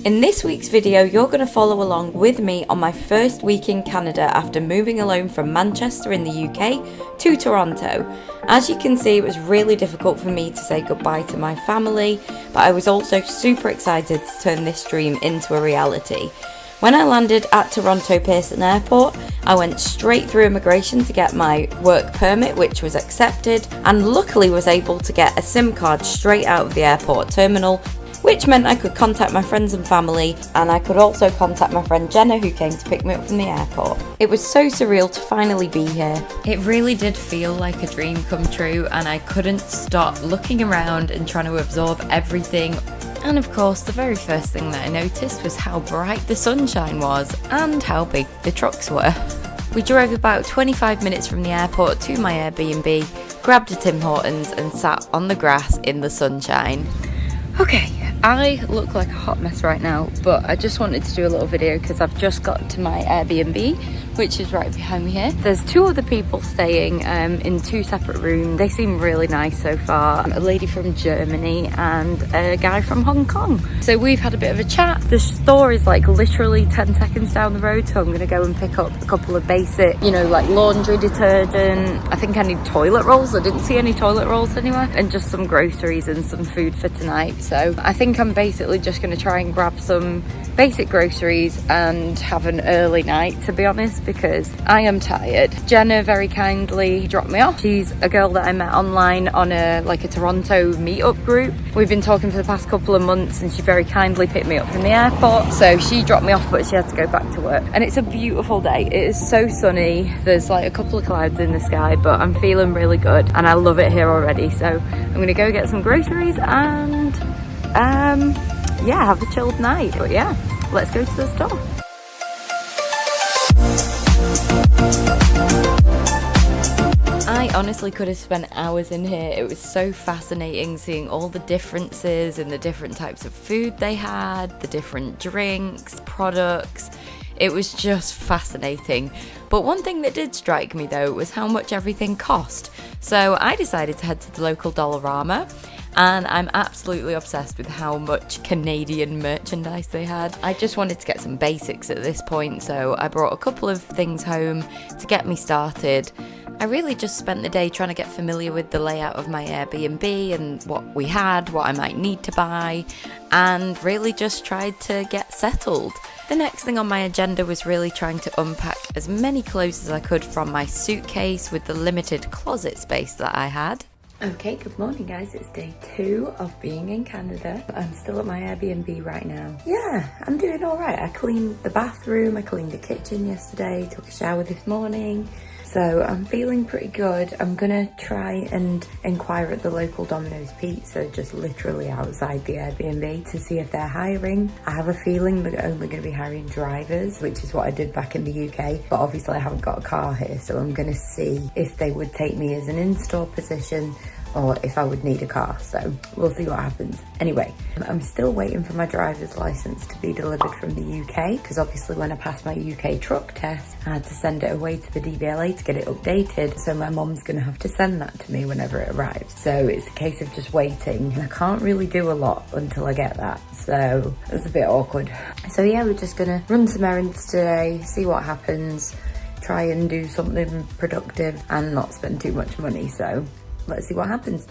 In this week's video, you're going to follow along with me on my first week in Canada after moving alone from Manchester in the UK to Toronto. As you can see, it was really difficult for me to say goodbye to my family, but I was also super excited to turn this dream into a reality. When I landed at Toronto Pearson Airport, I went straight through immigration to get my work permit, which was accepted, and luckily was able to get a SIM card straight out of the airport terminal, which meant I could contact my friends and family, and I could also contact my friend Jenna, who came to pick me up from the airport. It was so surreal to finally be here. It really did feel like a dream come true, and I couldn't stop looking around and trying to absorb everything. And of course, the very first thing that I noticed was how bright the sunshine was and how big the trucks were. We drove about 25 minutes from the airport to my Airbnb, grabbed a Tim Hortons and sat on the grass in the sunshine. Okay, I look like a hot mess right now, but I just wanted to do a little video because I've just got to my Airbnb, which is right behind me here. There's two other people staying in two separate rooms. They seem really nice so far. A lady from Germany and a guy from Hong Kong. So we've had a bit of a chat. The store is like literally 10 seconds down the road, so I'm gonna go and pick up a couple of basic, like laundry detergent. I think I need toilet rolls. I didn't see any toilet rolls anywhere. And just some groceries and some food for tonight. So I think I'm basically just gonna try and grab some basic groceries and have an early night, to be honest, because I am tired. Jenna very kindly dropped me off. She's a girl that I met online on a Toronto meetup group. We've been talking for the past couple of months and she very kindly picked me up from the airport. So she dropped me off, but she had to go back to work. And it's a beautiful day. It is so sunny. There's like a couple of clouds in the sky, but I'm feeling really good and I love it here already. So I'm gonna go get some groceries and have a chilled night. But yeah, let's go to the store. I honestly could have spent hours in here. It was so fascinating seeing all the differences in the different types of food they had, the different drinks, products. It was just fascinating. But one thing that did strike me though was how much everything cost. So I decided to head to the local Dollarama, and I'm absolutely obsessed with how much Canadian merchandise they had. I just wanted to get some basics at this point, so I brought a couple of things home to get me started. I really just spent the day trying to get familiar with the layout of my Airbnb and what we had, what I might need to buy, and really just tried to get settled. The next thing on my agenda was really trying to unpack as many clothes as I could from my suitcase with the limited closet space that I had. Okay, good morning guys, it's day 2 of being in Canada. I'm still at my Airbnb right now. Yeah, I'm doing alright. I cleaned the bathroom, I cleaned the kitchen yesterday, took a shower this morning. So I'm feeling pretty good. I'm gonna try and inquire at the local Domino's Pizza just literally outside the Airbnb to see if they're hiring. I have a feeling they're only gonna be hiring drivers, which is what I did back in the UK, but obviously I haven't got a car here, so I'm gonna see if they would take me as an in-store position or if I would need a car, so we'll see what happens. Anyway, I'm still waiting for my driver's license to be delivered from the UK, because obviously when I passed my UK truck test, I had to send it away to the DVLA to get it updated, so my mum's gonna have to send that to me whenever it arrives. So it's a case of just waiting, and I can't really do a lot until I get that, so it's a bit awkward. So yeah, we're just gonna run some errands today, see what happens, try and do something productive and not spend too much money, so let's see what happens.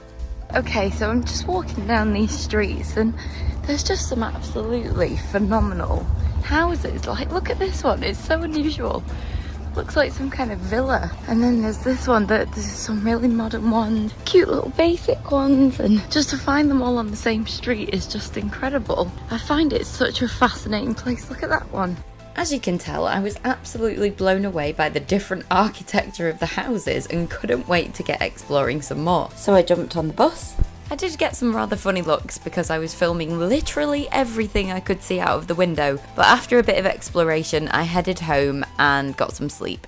Okay, so I'm just walking down these streets and there's just some absolutely phenomenal houses. Like, look at this one, it's so unusual. Looks like some kind of villa. And then there's this one, there's some really modern ones, cute little basic ones, and just to find them all on the same street is just incredible. I find it such a fascinating place. Look at that one. As you can tell, I was absolutely blown away by the different architecture of the houses and couldn't wait to get exploring some more. So I jumped on the bus. I did get some rather funny looks because I was filming literally everything I could see out of the window, but after a bit of exploration, I headed home and got some sleep.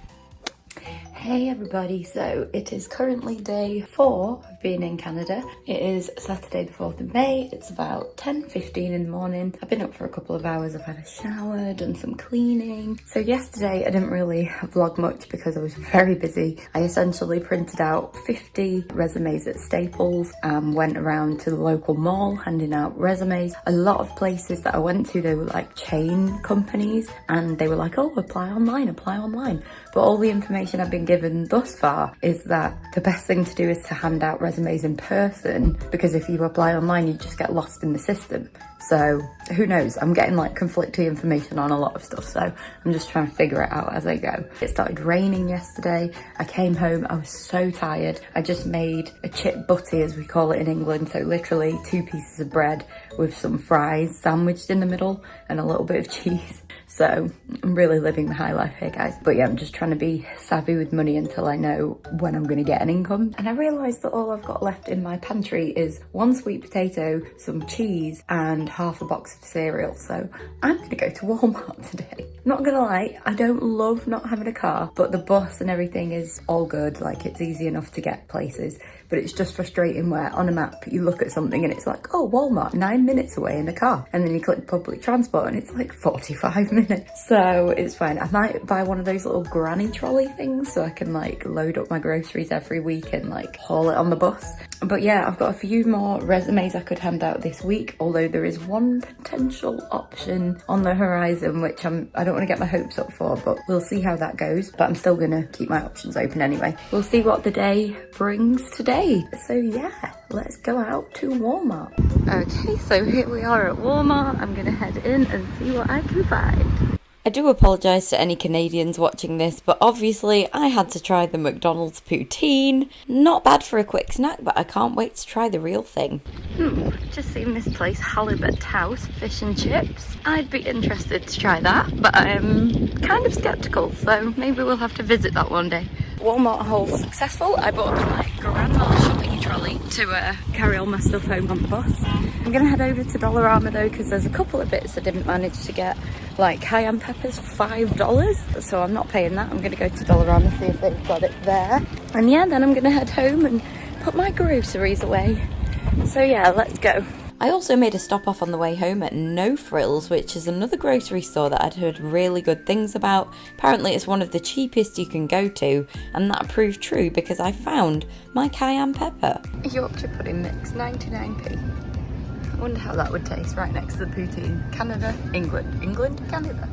Hey everybody, so it is currently day 4 of being in Canada. It is Saturday the 4th of May. It's about 10:15 in the morning. I've been up for a couple of hours. I've had a shower, done some cleaning. So yesterday I didn't really vlog much because I was very busy. I essentially printed out 50 resumes at Staples and went around to the local mall handing out resumes. A lot of places that I went to, they were like chain companies and they were like, oh, apply online. But all the information I've been given thus far is that the best thing to do is to hand out resumes in person, because if you apply online, you just get lost in the system. So who knows? I'm getting like conflicting information on a lot of stuff, so I'm just trying to figure it out as I go. It started raining yesterday. I came home, I was so tired. I just made a chip butty, as we call it in England, so literally 2 pieces of bread with some fries sandwiched in the middle and a little bit of cheese. So I'm really living the high life here, guys. But yeah, I'm just trying to be savvy with money until I know when I'm going to get an income. And I realised that all I've got left in my pantry is 1 sweet potato, some cheese and half a box of cereal. So I'm going to go to Walmart today. Not gonna lie, I don't love not having a car, but the bus and everything is all good. Like, it's easy enough to get places. But it's just frustrating where on a map you look at something and it's like, oh, Walmart, 9 minutes away in a car. And then you click public transport and it's like 45 minutes. So it's fine. I might buy one of those little granny trolley things so I can like load up my groceries every week and like haul it on the bus. But yeah, I've got a few more resumes I could hand out this week, although there is one potential option on the horizon which I don't want to get my hopes up for, but we'll see how that goes. But I'm still gonna keep my options open anyway. We'll see what the day brings today. So yeah, let's go out to Walmart. Okay, so here we are at Walmart. I'm gonna head in and see what I can find. I do apologise to any Canadians watching this, but obviously I had to try the McDonald's poutine. Not bad for a quick snack, but I can't wait to try the real thing. Just seen this place, Halibut House Fish and Chips. I'd be interested to try that, but I'm kind of sceptical, so maybe we'll have to visit that one day. Walmart haul successful. I bought my grandma's shopping trolley to carry all my stuff home on the bus. I'm gonna head over to Dollarama though, because there's a couple of bits I didn't manage to get, like cayenne peppers, $5. So I'm not paying that. I'm gonna go to Dollarama, see if they've got it there. And yeah, then I'm gonna head home and put my groceries away. So yeah, let's go. I also made a stop off on the way home at No Frills, which is another grocery store that I'd heard really good things about. Apparently it's one of the cheapest you can go to, and that proved true because I found my cayenne pepper. Yorkshire pudding mix, 99p. I wonder how that would taste right next to the poutine. Canada, England. England, Canada.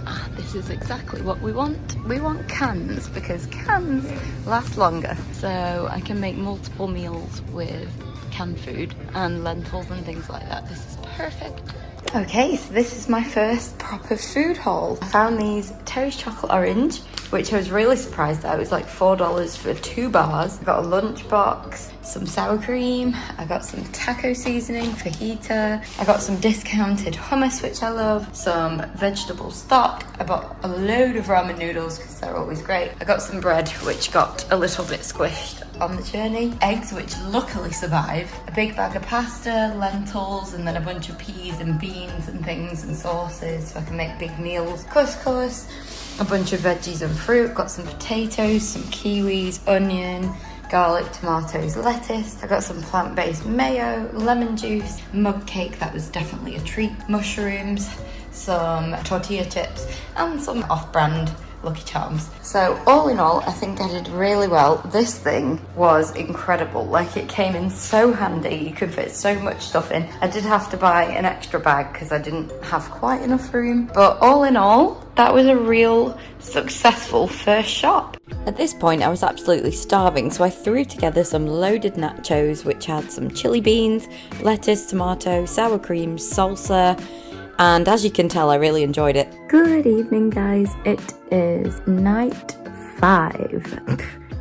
Ah, this is exactly what we want. We want cans because cans last longer. So I can make multiple meals with canned food and lentils and things like that. This is perfect. Okay, so this is my first proper food haul. I found these Terry's chocolate orange, which I was really surprised at. It was like $4 for 2 bars. I got a lunchbox, some sour cream. I got some taco seasoning, fajita. I got some discounted hummus, which I love. Some vegetable stock. I bought a load of ramen noodles because they're always great. I got some bread, which got a little bit squished on the journey. Eggs, which luckily survived. A big bag of pasta, lentils, and then a bunch of peas and beans and things and sauces so I can make big meals. Couscous, a bunch of veggies and fruit. Got some potatoes, some kiwis, onion, garlic, tomatoes, lettuce. I got some plant-based mayo, lemon juice, mug cake, that was definitely a treat, mushrooms, some tortilla chips, and some off-brand Lucky Charms. So all in all, I think I did really well. This thing was incredible. Like, it came in so handy. You could fit so much stuff in. I did have to buy an extra bag because I didn't have quite enough room. But all in all, that was a real successful first shop. At this point, I was absolutely starving, so I threw together some loaded nachos, which had some chili beans, lettuce, tomato, sour cream, salsa, and as you can tell, I really enjoyed it. Good evening, guys. It is night 5.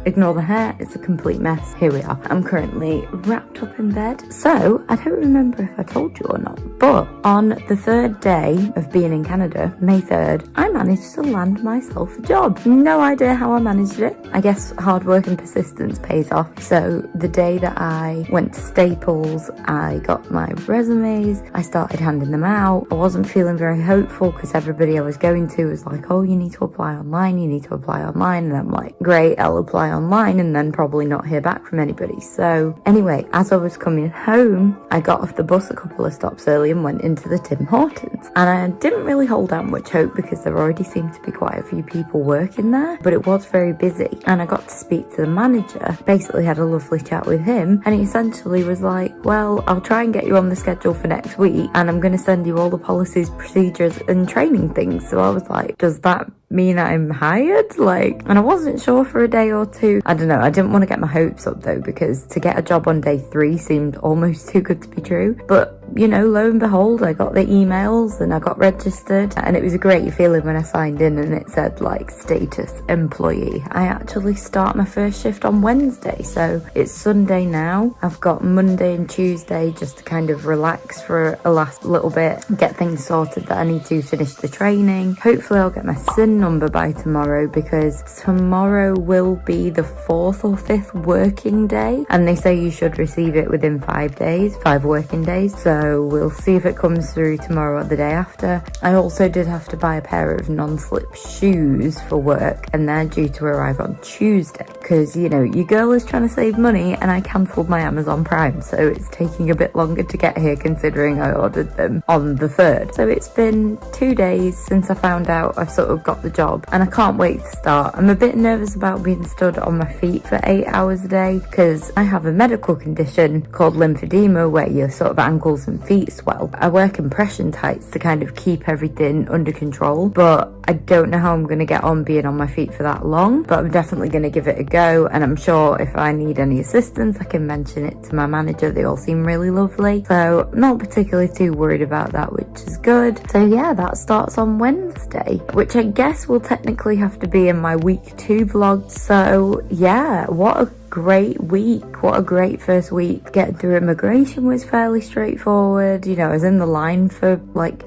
Ignore the hair, it's a complete mess. Here we are. I'm currently wrapped up in bed. So, I don't remember if I told you or not, but on the 3rd day of being in Canada, May 3rd, I managed to land myself a job. No idea how I managed it. I guess hard work and persistence pays off. So, the day that I went to Staples, I got my resumes, I started handing them out. I wasn't feeling very hopeful because everybody I was going to was like, oh, you need to apply online, And I'm like, great, I'll apply online and then probably not hear back from anybody. So anyway, as I was coming home, I got off the bus a couple of stops early and went into the Tim Hortons. And I didn't really hold out much hope because there already seemed to be quite a few people working there, but it was very busy. And I got to speak to the manager, basically had a lovely chat with him, and he essentially was like, well, I'll try and get you on the schedule for next week, and I'm going to send you all the policies, procedures and training things. So I was like, does that mean I'm hired? And I wasn't sure for a day or two. I don't know, I didn't want to get my hopes up though, because to get a job on day 3 seemed almost too good to be true. But you know, lo and behold, I got the emails and I got registered, and it was a great feeling when I signed in and it said status employee. I actually start my first shift on Wednesday, so it's Sunday now. I've got Monday and Tuesday just to kind of relax for a last little bit, get things sorted that I need to finish the training. Hopefully I'll get my SIN number by tomorrow, because tomorrow will be the 4th or 5th working day, and they say you should receive it within 5 working days. So we'll see if it comes through tomorrow or the day after. I also did have to buy a pair of non-slip shoes for work, and they're due to arrive on Tuesday, because you know, your girl is trying to save money and I cancelled my Amazon Prime, so it's taking a bit longer to get here considering I ordered them on the 3rd. So it's been 2 days since I found out I've sort of got the job, and I can't wait to start. I'm a bit nervous about being stood on my feet for 8 hours a day, because I have a medical condition called lymphedema where your sort of ankles and feet swell. I wear compression tights to kind of keep everything under control, but I don't know how I'm going to get on being on my feet for that long, but I'm definitely going to give it a go, and I'm sure if I need any assistance I can mention it to my manager. They all seem really lovely, so I'm not particularly too worried about that, which is good. So yeah, that starts on Wednesday, which I guess will technically have to be in my week 2 vlog. So yeah, what a great week, what a great first week. Getting through immigration was fairly straightforward. You know, I was in the line for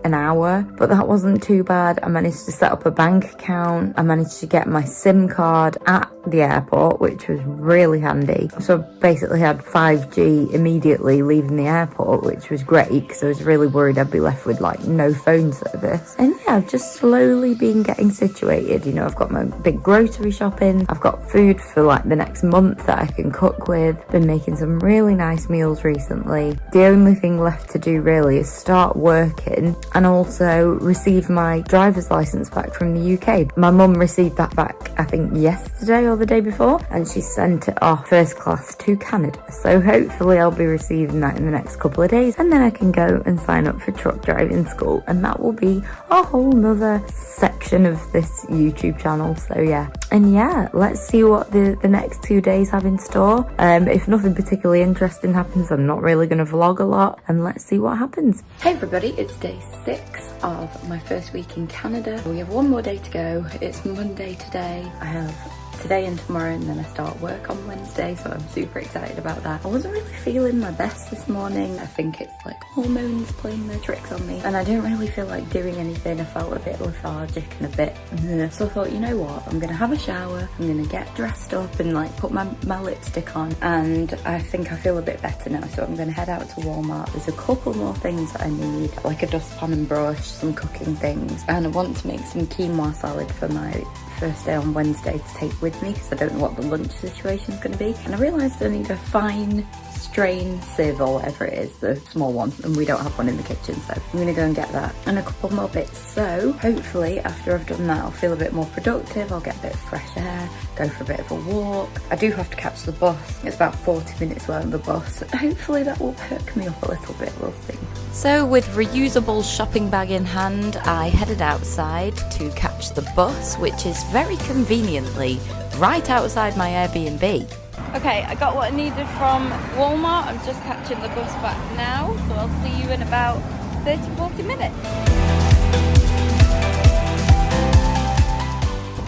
an hour, but that wasn't too bad. I managed to set up a bank account. I managed to get my SIM card at the airport, which was really handy. So I basically had 5G immediately leaving the airport, which was great because I was really worried I'd be left with no phone service. And yeah, I've just slowly been getting situated. You know, I've got my big grocery shopping. I've got food for the next month that I can cook with. Been making some really nice meals recently. The only thing left to do really is start working and also receive my driver's license back from the UK. My mum received that back, I think yesterday or the day before, and she sent it off first class to Canada. So hopefully I'll be receiving that in the next couple of days, and then I can go and sign up for truck driving school, and that will be a whole nother section of this YouTube channel. So yeah, and yeah, let's see what the next 2 days have in store. If nothing particularly interesting happens, I'm not really going to vlog a lot, and let's see what happens. Hey everybody, it's day 6 of my first week in Canada. We have one more day to go. It's Monday today. I have today and tomorrow, and then I start work on Wednesday, so I'm super excited about that. I wasn't really feeling my best this morning. I think it's hormones playing their tricks on me, and I didn't really feel like doing anything. I felt a bit lethargic and a bit meh. So I thought, you know what, I'm gonna have a shower, I'm gonna get dressed up and put my lipstick on, and I think I feel a bit better now. So I'm gonna head out to Walmart. There's a couple more things that I need, like a dustpan and brush, some cooking things, and I want to make some quinoa salad for my first day on Wednesday to take with me, because I don't know what the lunch situation is going to be. And I realised I need a fine strain sieve or whatever it is, the small one, and we don't have one in the kitchen, so I'm going to go and get that and a couple more bits. So hopefully after I've done that I'll feel a bit more productive, I'll get a bit of fresh air, go for a bit of a walk. I do have to catch the bus, it's about 40 minutes away on the bus. Hopefully that will perk me up a little bit, we'll see. So with reusable shopping bag in hand, I headed outside to catch the bus, which is very conveniently right outside my Airbnb. Okay, I got what I needed from Walmart. I'm just catching the bus back now, so I'll see you in about 30-40 minutes.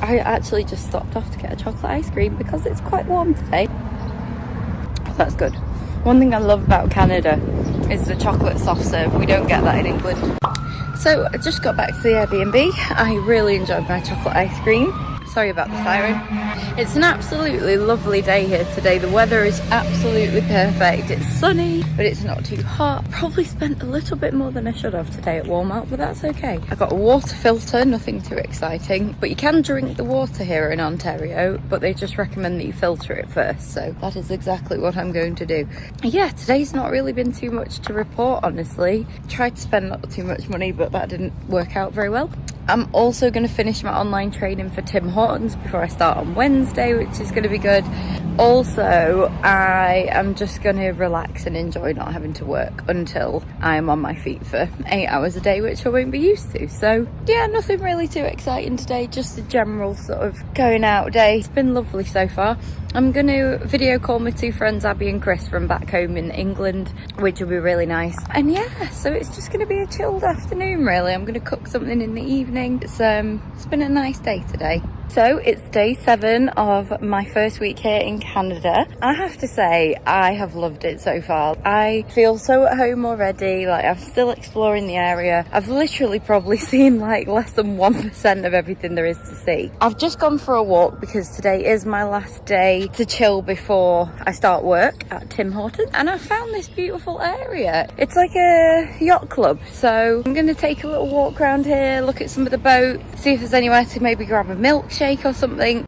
I actually just stopped off to get a chocolate ice cream because it's quite warm today. That's good. One thing I love about Canada is the chocolate soft serve. We don't get that in England. So I just got back to the Airbnb. I really enjoyed my chocolate ice cream. Sorry about the siren. It's an absolutely lovely day here today. The weather is absolutely perfect. It's sunny, but it's not too hot. Probably spent a little bit more than I should have today at Walmart, but that's okay. I got a water filter, nothing too exciting, but you can drink the water here in Ontario, but they just recommend that you filter it first. So that is exactly what I'm going to do. Yeah, today's not really been too much to report, honestly. Tried to spend not too much money, but that didn't work out very well. I'm also going to finish my online training for Tim Hortons before I start on Wednesday, which is going to be good. Also, I am just going to relax and enjoy not having to work until I am on my feet for 8 hours a day, which I won't be used to. So yeah, nothing really too exciting today, just a general sort of going out day. It's been lovely so far. I'm going to video call my two friends, Abby and Chris, from back home in England, which will be really nice. And yeah, so it's just going to be a chilled afternoon, really. I'm going to cook something in the evening. It's been a nice day today. So it's day 7 of my first week here in Canada. I have to say, I have loved it so far. I feel so at home already. Like, I'm still exploring the area. I've literally probably seen like less than 1% of everything there is to see. I've just gone for a walk because today is my last day to chill before I start work at Tim Hortons. And I found this beautiful area. It's like a yacht club. So I'm going to take a little walk around here, look at some of the boats, see if there's anywhere to maybe grab a milkshake or something.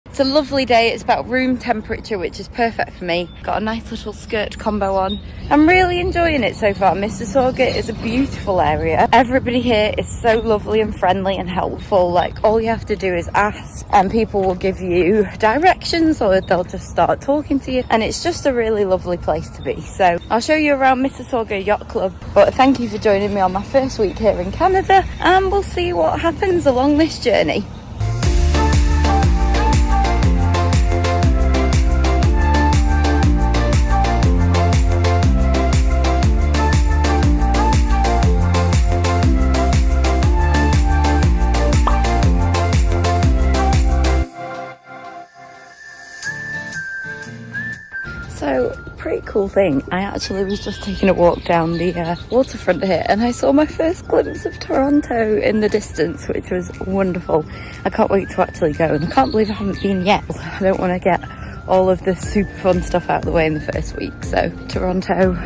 It's a lovely day. It's about room temperature, which is perfect for me. Got a nice little skirt combo on. I'm really enjoying it so far. Mississauga is a beautiful area. Everybody here is so lovely and friendly and helpful. Like, all you have to do is ask and people will give you directions, or they'll just start talking to you, and it's just a really lovely place to be. So I'll show you around Mississauga Yacht Club, but thank you for joining me on my first week here in Canada, and we'll see what happens along this journey. So, pretty cool thing. I actually was just taking a walk down the waterfront here, and I saw my first glimpse of Toronto in the distance, which was wonderful. I can't wait to actually go, and I can't believe I haven't been yet. I don't want to get all of the super fun stuff out of the way in the first week. So, Toronto,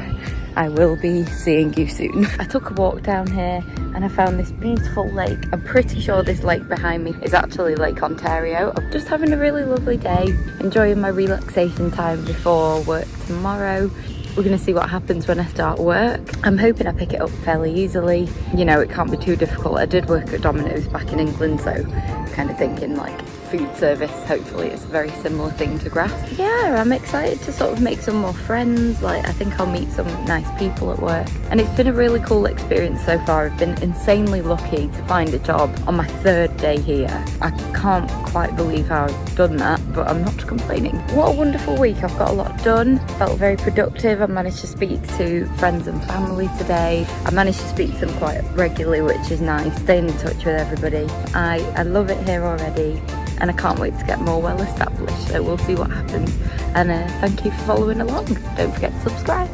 I will be seeing you soon. I took a walk down here and I found this beautiful lake. I'm pretty sure this lake behind me is actually Lake Ontario. I'm just having a really lovely day, enjoying my relaxation time before work tomorrow. We're going to see what happens when I start work. I'm hoping I pick it up fairly easily. You know, it can't be too difficult. I did work at Domino's back in England, so kind of thinking like food service, hopefully it's a very similar thing to grasp. Yeah, I'm excited to sort of make some more friends. Like, I think I'll meet some nice people at work, and it's been a really cool experience so far. I've been insanely lucky to find a job on my 3rd day here. I can't quite believe how I've done that, but I'm not complaining. What a wonderful week. I've got a lot done, felt very productive. I managed to speak to friends and family today. I managed to speak to them quite regularly, which is nice, staying in touch with everybody. I love it here already, and I can't wait to get more well established, so we'll see what happens. And thank you for following along. Don't forget to subscribe.